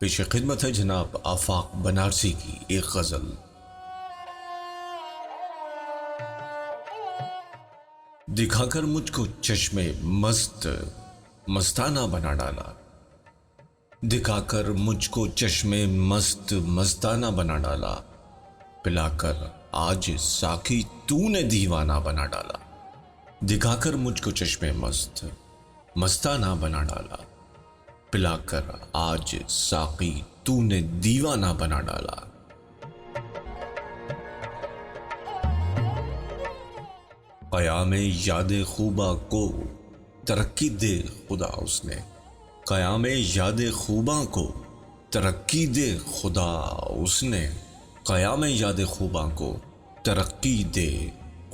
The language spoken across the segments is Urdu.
پیش خدمت ہے جناب آفاق بنارسی کی ایک غزل۔ دکھا کر مجھ کو چشمے مست مستانہ بنا ڈالا، دکھا کر مجھ کو چشمے مست مستانہ بنا ڈالا، پلا کر آج ساقی تو نے دیوانہ بنا ڈالا، دکھا کر مجھ کو چشمے مست مستانہ بنا ڈالا، پلا کر آج ساقی تو نے دیوانہ بنا ڈالا۔ قیام یاد خوباں کو ترقی دے خدا اس نے، قیام یاد خوباں کو ترقی دے خدا اس نے، قیام یاد خوباں کو ترقی دے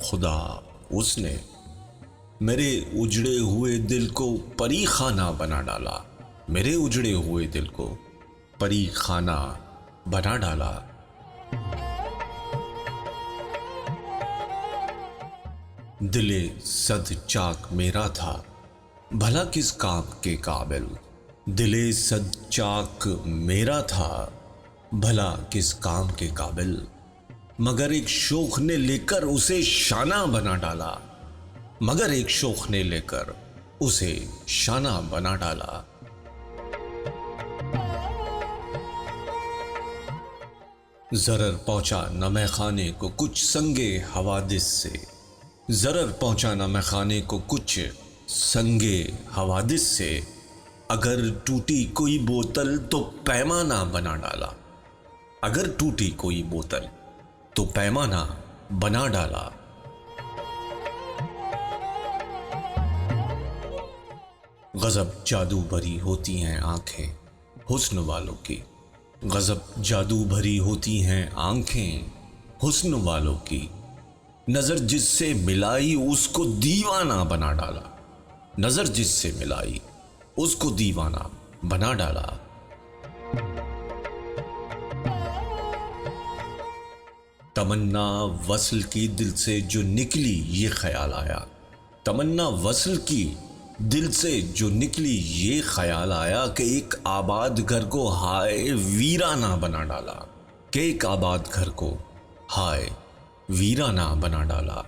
خدا اس نے، میرے اجڑے ہوئے دل کو پری خانہ بنا ڈالا، میرے اجڑے ہوئے دل کو پری خانہ بنا ڈالا۔ دل صد چاک میرا تھا بھلا کس کام کے قابل، دل صد چاک میرا تھا بھلا کس کام کے قابل، مگر ایک شوخ نے لے کر اسے شانہ بنا ڈالا، مگر ایک شوخ نے لے کر اسے شانہ بنا ڈالا۔ ضرر پہنچا نہ میں خانے کو کچھ سنگے حوادث سے، ضرر پہنچا نہ میں خانے کو کچھ سنگے حوادث سے، اگر ٹوٹی کوئی بوتل تو پیمانہ بنا ڈالا، اگر ٹوٹی کوئی بوتل تو پیمانہ بنا ڈالا۔ غضب جادو بھری ہوتی ہیں آنکھیں حسن والوں کی، غضب جادو بھری ہوتی ہیں آنکھیں حسن والوں کی، نظر جس سے ملائی اس کو دیوانہ بنا ڈالا، نظر جس سے ملائی اس کو دیوانہ بنا ڈالا۔ تمنا وصل کی دل سے جو نکلی یہ خیال آیا، تمنا وصل کی دل سے جو نکلی یہ خیال آیا کہ ایک آباد گھر کو ہائے ویرانہ بنا ڈالا، کہ ایک آباد گھر کو ہائے ویرانہ بنا ڈالا۔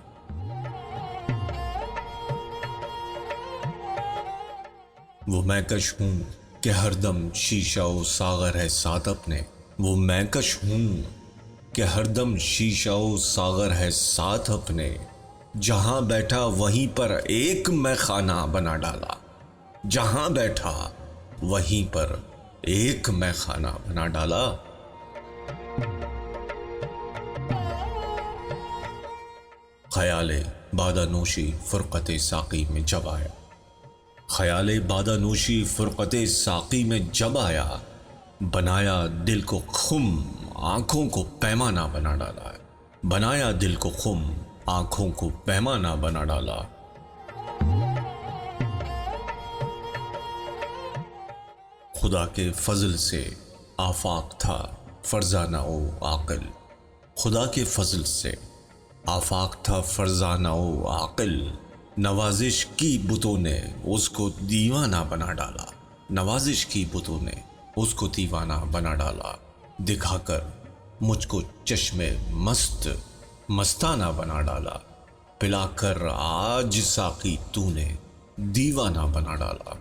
وہ میں کش ہوں کہ ہر دم شیشہ و ساغر ہے ساتھ اپنے، وہ میں کش ہوں کہ ہر دم شیشہ و ساغر ہے ساتھ اپنے، جہاں بیٹھا وہیں پر ایک میں خانہ بنا ڈالا، جہاں بیٹھا وہیں پر ایک میں خانہ بنا ڈالا۔ خیال بادہ نوشی فرقت ساقی میں جب آیا، خیال بادہ نوشی فرقت ساقی میں جب آیا، بنایا دل کو خم آنکھوں کو پیمانہ بنا ڈالا، بنایا دل کو خم آنکھوں کو پیمانہ بنا ڈالا۔ خدا کے فضل سے آفاق تھا فرزانہ و عاقل، خدا کے فضل سے آفاق تھا فرزانہ و عاقل، نوازش کی بتوں نے اس کو دیوانہ بنا ڈالا، نوازش کی بتوں نے اس کو دیوانہ بنا ڈالا، دکھا کر مجھ کو چشمے مست مستانہ بنا ڈالا، پلا کر آج ساقی تو نے دیوانہ بنا ڈالا۔